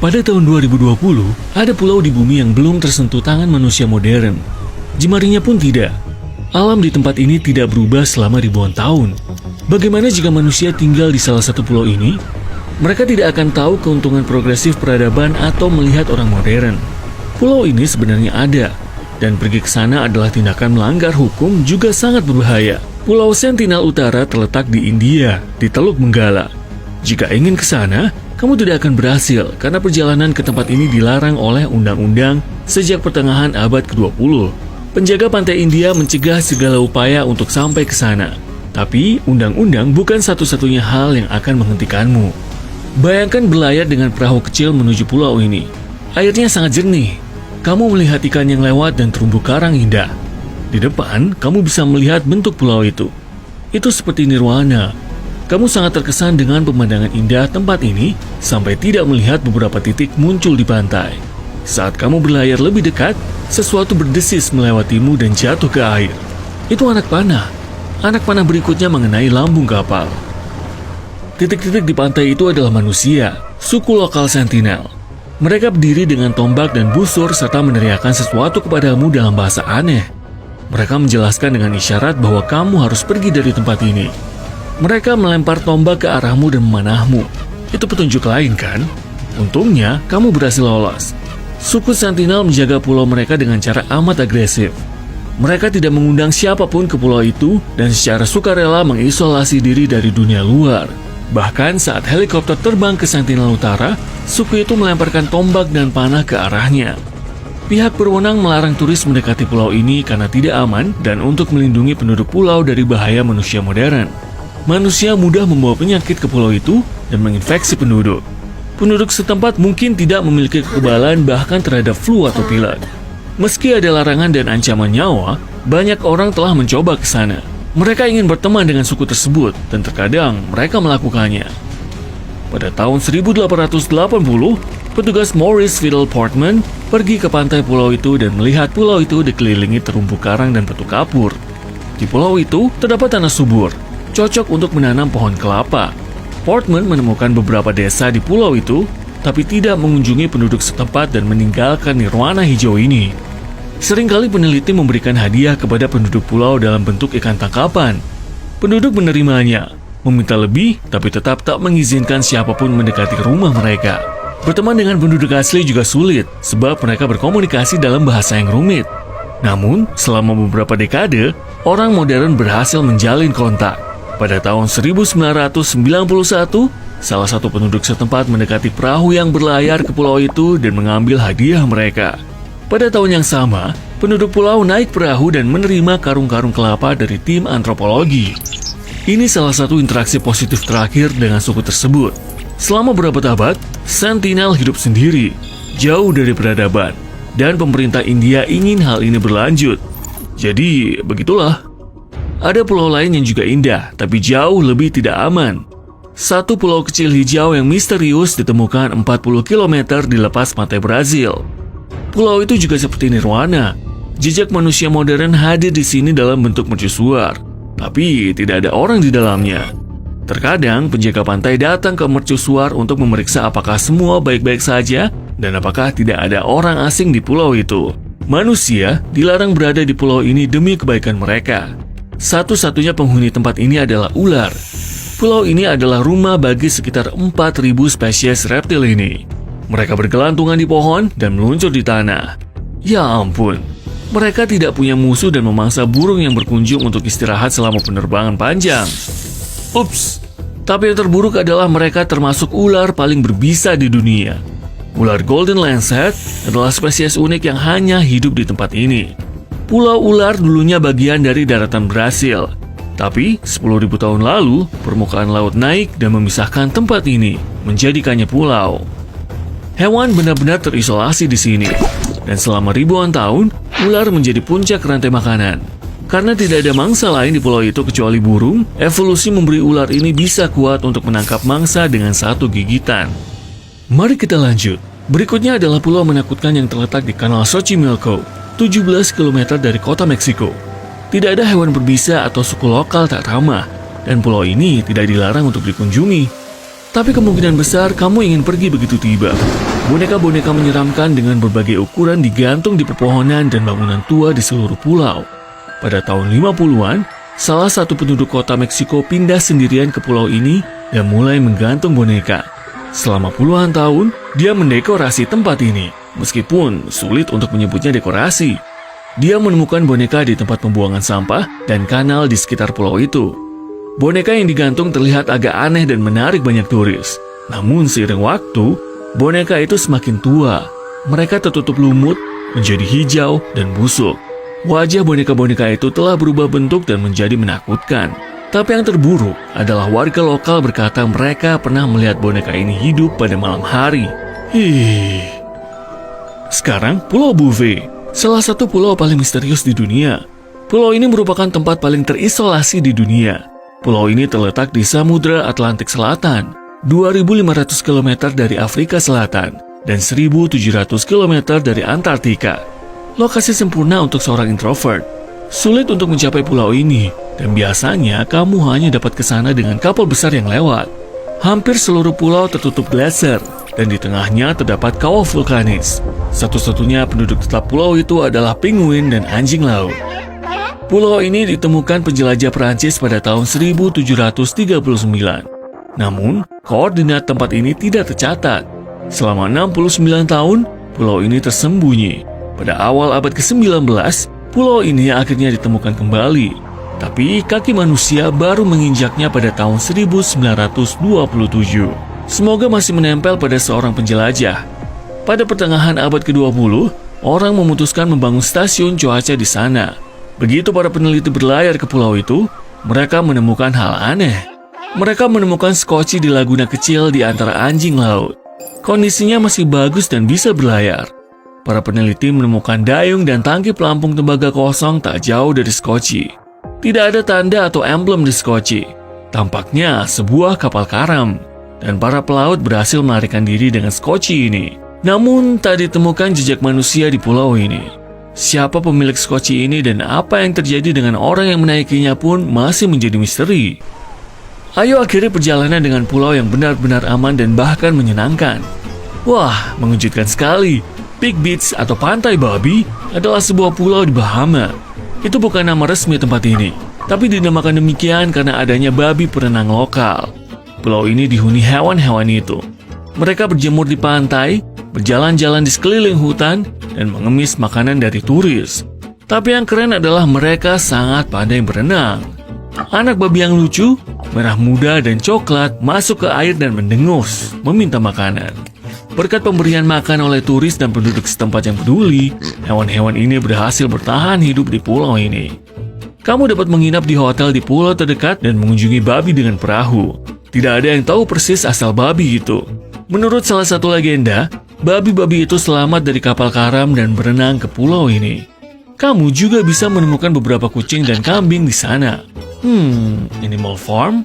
Pada tahun 2020, ada pulau di bumi yang belum tersentuh tangan manusia modern. Jemarinya pun tidak. Alam di tempat ini tidak berubah selama ribuan tahun. Bagaimana jika manusia tinggal di salah satu pulau ini? Mereka tidak akan tahu keuntungan progresif peradaban atau melihat orang modern. Pulau ini sebenarnya ada, dan pergi ke sana adalah tindakan melanggar hukum juga sangat berbahaya. Pulau Sentinel Utara terletak di India, di Teluk Benggala. Jika ingin ke sana, kamu tidak akan berhasil karena perjalanan ke tempat ini dilarang oleh undang-undang sejak pertengahan abad ke-20. Penjaga pantai India mencegah segala upaya untuk sampai ke sana. Tapi, undang-undang bukan satu-satunya hal yang akan menghentikanmu. Bayangkan berlayar dengan perahu kecil menuju pulau ini. Airnya sangat jernih. Kamu melihat ikan yang lewat dan terumbu karang indah. Di depan, kamu bisa melihat bentuk pulau itu. Itu seperti nirwana. Kamu sangat terkesan dengan pemandangan indah tempat ini sampai tidak melihat beberapa titik muncul di pantai. Saat kamu berlayar lebih dekat, sesuatu berdesis melewatimu dan jatuh ke air. Itu anak panah. Anak panah berikutnya mengenai lambung kapal. Titik-titik di pantai itu adalah manusia, suku lokal Sentinel. Mereka berdiri dengan tombak dan busur serta meneriakkan sesuatu kepadamu dalam bahasa aneh. Mereka menjelaskan dengan isyarat bahwa kamu harus pergi dari tempat ini. Mereka melempar tombak ke arahmu dan memanahmu. Itu petunjuk lain, kan? Untungnya, kamu berhasil lolos. Suku Sentinel menjaga pulau mereka dengan cara amat agresif. Mereka tidak mengundang siapapun ke pulau itu dan secara sukarela mengisolasi diri dari dunia luar. Bahkan saat helikopter terbang ke Sentinel Utara, suku itu melemparkan tombak dan panah ke arahnya. Pihak berwenang melarang turis mendekati pulau ini karena tidak aman dan untuk melindungi penduduk pulau dari bahaya manusia modern. Manusia mudah membawa penyakit ke pulau itu dan menginfeksi penduduk. Penduduk setempat mungkin tidak memiliki kekebalan bahkan terhadap flu atau pilek. Meski ada larangan dan ancaman nyawa, banyak orang telah mencoba ke sana. Mereka ingin berteman dengan suku tersebut dan terkadang mereka melakukannya. Pada tahun 1880, petugas Maurice Fiddle Portman pergi ke pantai pulau itu dan melihat pulau itu dikelilingi terumbu karang dan batu kapur. Di pulau itu terdapat tanah subur, cocok untuk menanam pohon kelapa. Portman menemukan beberapa desa di pulau itu, tapi tidak mengunjungi penduduk setempat dan meninggalkan nirwana hijau ini. Seringkali peneliti memberikan hadiah kepada penduduk pulau dalam bentuk ikan tangkapan. Penduduk menerimanya, meminta lebih, tapi tetap tak mengizinkan siapapun mendekati rumah mereka. Berteman dengan penduduk asli juga sulit, sebab mereka berkomunikasi dalam bahasa yang rumit. Namun, selama beberapa dekade, orang modern berhasil menjalin kontak. Pada tahun 1991, salah satu penduduk setempat mendekati perahu yang berlayar ke pulau itu dan mengambil hadiah mereka. Pada tahun yang sama, penduduk pulau naik perahu dan menerima karung-karung kelapa dari tim antropologi. Ini salah satu interaksi positif terakhir dengan suku tersebut. Selama berabad-abad, Sentinel hidup sendiri, jauh dari peradaban, dan pemerintah India ingin hal ini berlanjut. Jadi, begitulah. Ada pulau lain yang juga indah, tapi jauh lebih tidak aman. Satu pulau kecil hijau yang misterius ditemukan 40 km di lepas pantai Brazil. Pulau itu juga seperti nirwana. Jejak manusia modern hadir di sini dalam bentuk mercusuar, tapi tidak ada orang di dalamnya. Terkadang penjaga pantai datang ke mercusuar untuk memeriksa apakah semua baik-baik saja dan apakah tidak ada orang asing di pulau itu. Manusia dilarang berada di pulau ini demi kebaikan mereka. Satu-satunya penghuni tempat ini adalah ular. Pulau ini adalah rumah bagi sekitar 4.000 spesies reptil ini. Mereka bergelantungan di pohon dan meluncur di tanah. Ya ampun, mereka tidak punya musuh dan memangsa burung yang berkunjung untuk istirahat selama penerbangan panjang. Ups, tapi yang terburuk adalah mereka termasuk ular paling berbisa di dunia. Ular Golden Lancet adalah spesies unik yang hanya hidup di tempat ini. Pulau ular dulunya bagian dari daratan Brasil. Tapi 10.000 tahun lalu, permukaan laut naik dan memisahkan tempat ini, menjadikannya pulau. Hewan benar-benar terisolasi di sini. Dan selama ribuan tahun, ular menjadi puncak rantai makanan. Karena tidak ada mangsa lain di pulau itu kecuali burung, evolusi memberi ular ini bisa kuat untuk menangkap mangsa dengan satu gigitan. Mari kita lanjut. Berikutnya adalah pulau menakutkan yang terletak di Kanal Xochimilco, 17 km dari kota Meksiko. Tidak ada hewan berbisa atau suku lokal tak ramah, dan pulau ini tidak dilarang untuk dikunjungi. Tapi kemungkinan besar kamu ingin pergi begitu tiba. Boneka-boneka menyeramkan dengan berbagai ukuran digantung di pepohonan dan bangunan tua di seluruh pulau. Pada tahun 50-an, salah satu penduduk kota Meksiko pindah sendirian ke pulau ini dan mulai menggantung boneka. Selama puluhan tahun, dia mendekorasi tempat ini. Meskipun sulit untuk menyebutnya dekorasi. Dia menemukan boneka di tempat pembuangan sampah dan kanal di sekitar pulau itu. Boneka yang digantung terlihat agak aneh dan menarik banyak turis. Namun seiring waktu, boneka itu semakin tua. Mereka tertutup lumut, menjadi hijau dan busuk. Wajah boneka-boneka itu telah berubah bentuk dan menjadi menakutkan. Tapi yang terburuk adalah warga lokal berkata mereka pernah melihat boneka ini hidup pada malam hari. Sekarang, Pulau Bouvet, salah satu pulau paling misterius di dunia. Pulau ini merupakan tempat paling terisolasi di dunia. Pulau ini terletak di Samudra Atlantik Selatan, 2.500 km dari Afrika Selatan, dan 1.700 km dari Antartika. Lokasi sempurna untuk seorang introvert. Sulit untuk mencapai pulau ini, dan biasanya kamu hanya dapat ke sana dengan kapal besar yang lewat. Hampir seluruh pulau tertutup glaser, dan di tengahnya terdapat kawah vulkanis. Satu-satunya penduduk tetap pulau itu adalah penguin dan anjing laut. Pulau ini ditemukan penjelajah Perancis pada tahun 1739. Namun, koordinat tempat ini tidak tercatat. Selama 69 tahun, pulau ini tersembunyi. Pada awal abad ke-19, pulau ini akhirnya ditemukan kembali. Tapi kaki manusia baru menginjaknya pada tahun 1927. Semoga masih menempel pada seorang penjelajah. Pada pertengahan abad ke-20, orang memutuskan membangun stasiun cuaca di sana. Begitu para peneliti berlayar ke pulau itu, mereka menemukan hal aneh. Mereka menemukan skoci di laguna kecil di antara anjing laut. Kondisinya masih bagus dan bisa berlayar. Para peneliti menemukan dayung dan tangki pelampung tembaga kosong tak jauh dari skoci. Tidak ada tanda atau emblem di skoci. Tampaknya sebuah kapal karam. Dan para pelaut berhasil melarikan diri dengan skoci ini. Namun tak ditemukan jejak manusia di pulau ini. Siapa pemilik skoci ini dan apa yang terjadi dengan orang yang menaikinya pun masih menjadi misteri. Ayo akhiri perjalanan dengan pulau yang benar-benar aman dan bahkan menyenangkan. Wah, mengejutkan sekali. Pig Beach atau Pantai Babi adalah sebuah pulau di Bahama. Itu bukan nama resmi tempat ini, tapi dinamakan demikian karena adanya babi perenang lokal. Pulau ini dihuni hewan-hewan itu. Mereka berjemur di pantai, berjalan-jalan di sekeliling hutan, dan mengemis makanan dari turis. Tapi yang keren adalah mereka sangat pandai berenang. Anak babi yang lucu, merah muda dan coklat masuk ke air dan mendengus, meminta makanan. Berkat pemberian makan oleh turis dan penduduk setempat yang peduli, hewan-hewan ini berhasil bertahan hidup di pulau ini. Kamu dapat menginap di hotel di pulau terdekat dan mengunjungi babi dengan perahu. Tidak ada yang tahu persis asal babi itu. Menurut salah satu legenda, babi-babi itu selamat dari kapal karam dan berenang ke pulau ini. Kamu juga bisa menemukan beberapa kucing dan kambing di sana. Animal Farm?